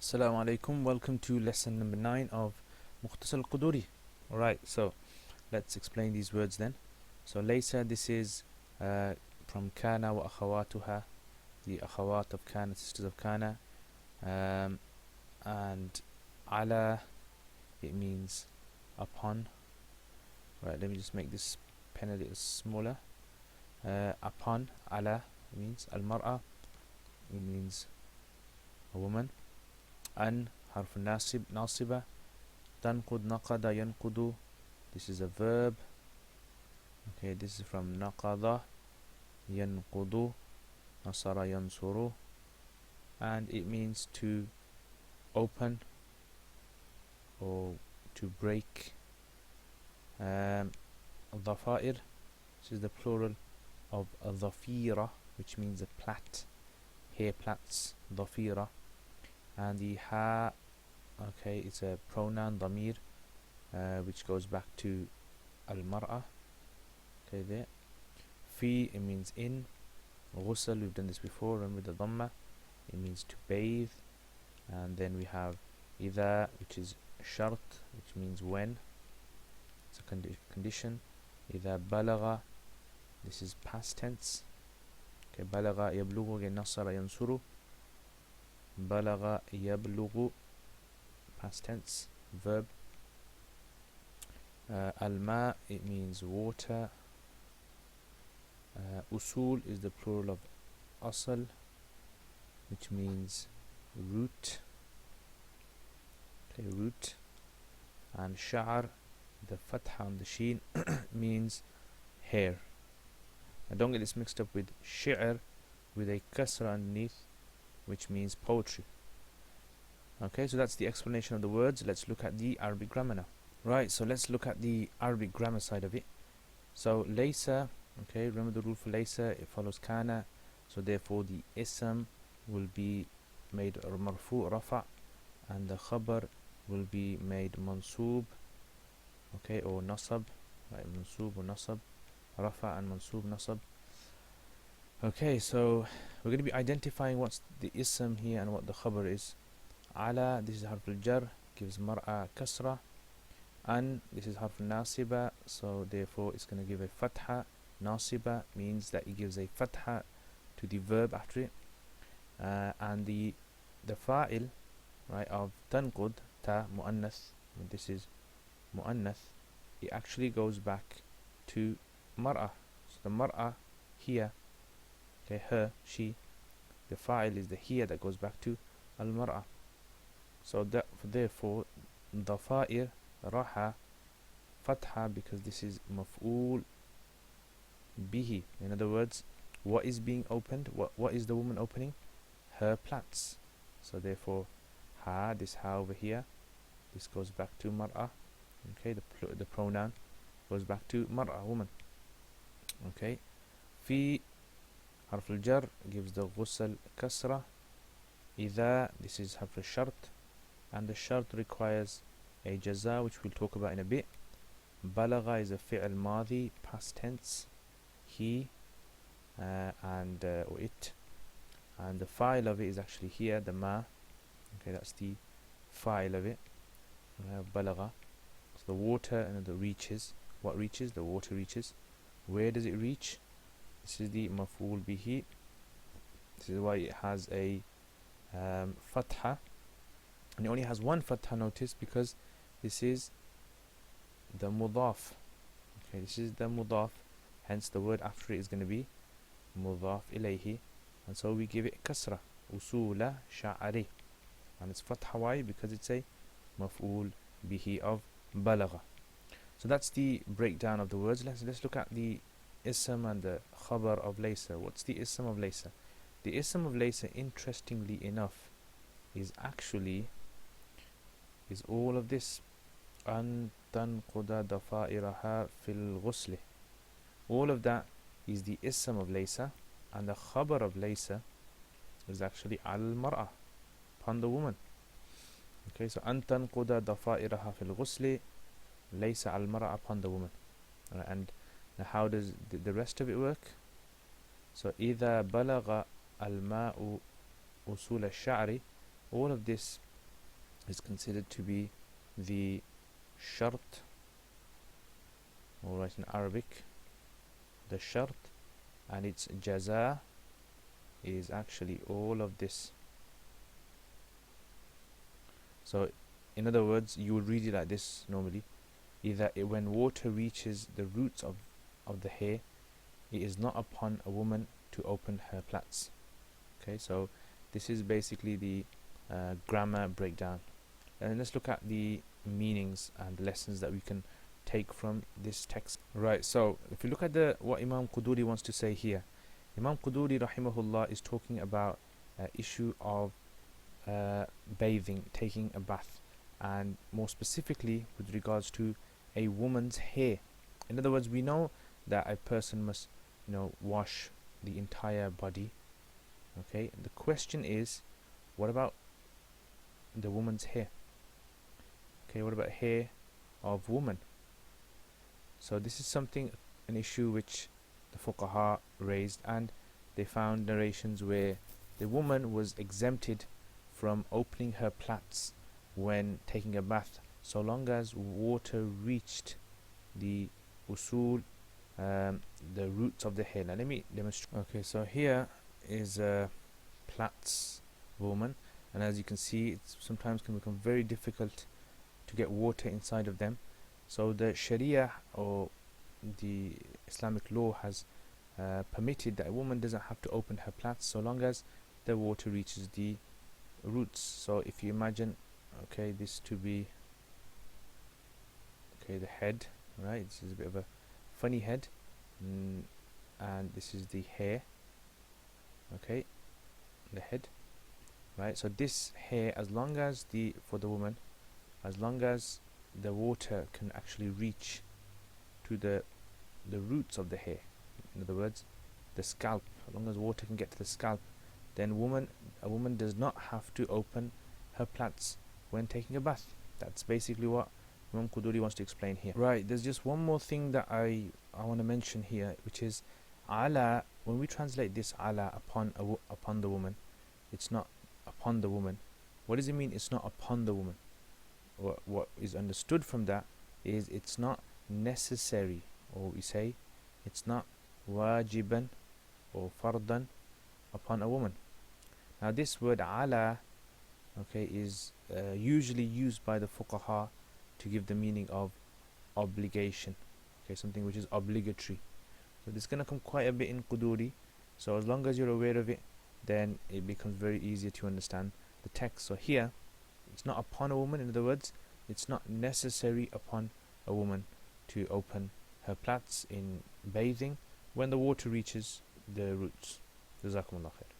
Assalamu alaikum. Welcome to lesson number 9 of Mukhtasar al-Quduri. Alright, so let's explain these words then. So laysa, this is from kana wa akhawatuha, the akhawat of kana, sisters of kana. And ala, it means upon. Right, let me just make this pen a little smaller. Upon, ala, it means al-mar'a, it means a woman. An, harf nasib, nasiba. Tanqud, naqada, yanqudu. This is a verb. Okay, this is from naqada, yanqudu, nasara, yansuru. And it means to open or to break. Dhafa'ir, this is the plural of dhafira, which means a plait, hair plaits, dhafira. And the ha, okay, it's a pronoun damir, which goes back to al-mar'a. Okay, there. Fi, it means in. Ghusl, we've done this before, remember the dhamma, it means to bathe. And then we have idha, which is shart, which means when, it's a condition. Idha balagha, this is past tense. Okay, balagha yablughu, again nasara yansuru. Balagha yablughu, past tense, verb. Al-ma, it means water. Usul is the plural of asal, which means root. Okay, root. And sha'r, the fatha on the sheen, means hair. Now don't get this mixed up with shi'r with a kasra underneath, which means poetry. Okay, so that's the explanation of the words. Let's look at the Arabic grammar now. Right, so let's look at the Arabic grammar side of it. So laysa, okay, remember the rule for laysa, it follows kana, so therefore the ism will be made marfu, rafa, and the khabar will be made mansub, okay, or nasab, right, mansub or nasab, rafa and mansub, nasab. Okay, so we're going to be identifying what's the ism here and what the khabar is. Ala, this is harf al-jar, gives mar'a kasra. An, this is harf nasiba, so therefore it's going to give a fatha. Nasiba means that it gives a fatha to the verb after it. And the fa'il, right, of tanqud, ta, mu'annath, this is mu'annath, it actually goes back to mar'a. So the mar'a here, okay, her, she, the fa'il is the here that goes back to al-mar'a. So that, therefore, dhafa'ir, raha, fatha, because this is maf'ul bihi. In other words, what is being opened? What is the woman opening? Her plaits. So therefore, ha, this ha over here, this goes back to mar'a. Okay, the pronoun goes back to mar'a, woman. Okay, fi, harf al-jar, gives the ghusl kasra. Idha, this is harf al-shart, and the shart requires a jaza, which we'll talk about in a bit. Balagha is a fi'l madhi, past tense, he and or it, and the fa'il of it is actually here, the ma. Okay, that's the fa'il of it. Balagha, so the water and the reaches. What reaches? The water reaches. Where does it reach? This is the maf'ul bihi. This is why it has a fatha, and it only has one fatha, notice, because this is the mudaf. Okay, this is the mudaf, hence the word after it is going to be mudaf ilayhi, and so we give it kasra, usula sha'ari, and it's fatha. Why? Because it's a maf'ul bihi of balagha. So that's the breakdown of the words. Let's look at the ism and the khabar of laysa. What's the ism of laysa? The ism of laysa, interestingly enough, is actually all of this. An tanquda dafa'iraha fil ghusli. All of that is the ism of laysa, and the khabar of laysa is actually al mar'a, upon the woman. Okay, so an tanquda dafa'iraha fil ghusli, laysa al mar'a, upon the woman. And how does the rest of it work? So إذا بلغ الماء usul al-sha'ri, all of this is considered to be the shart, or write in Arabic, the shart, and its jaza is actually all of this. So in other words, you would read it like this normally: either when water reaches the roots of the hair, it is not upon a woman to open her plaits. Okay, so this is basically the grammar breakdown, and let's look at the meanings and lessons that we can take from this text. Right, so if you look at what Imam Quduri wants to say here, Imam Quduri rahimahullah is talking about issue of bathing, taking a bath, and more specifically with regards to a woman's hair. In other words, we know that a person must, wash the entire body. Okay, the question is, what about the woman's hair? Okay, what about hair of woman? So this is an issue which the fuqaha raised, and they found narrations where the woman was exempted from opening her plaits when taking a bath, so long as water reached the usul, the roots of the hair. Now let me demonstrate. Okay, so here is a plaits woman, and as you can see, it sometimes can become very difficult to get water inside of them. So the Sharia, or the Islamic law, has permitted that a woman doesn't have to open her plaits so long as the water reaches the roots. So if you imagine, okay, this to be, okay, the head, right? This is a bit of a funny head, and this is the hair, okay, the head, right? So this hair, as long as for the woman, as long as the water can actually reach to the roots of the hair, in other words the scalp, as long as water can get to the scalp, then a woman does not have to open her plaits when taking a bath. That's basically what Imam Quduri wants to explain here. Right, there's just one more thing that I want to mention here, which is ala. When we translate this ala upon the woman, it's not upon the woman. What does it mean, it's not upon the woman? What is understood from that is it's not necessary, or we say it's not wajiban or fardan upon a woman. Now this word ala, okay, is usually used by the fuqaha to give the meaning of obligation, okay, something which is obligatory. So this is going to come quite a bit in Quduri, so as long as you're aware of it, then it becomes very easy to understand the text. So here, it's not upon a woman, in other words, it's not necessary upon a woman to open her plaits in bathing when the water reaches the roots. Jazakumullah khair.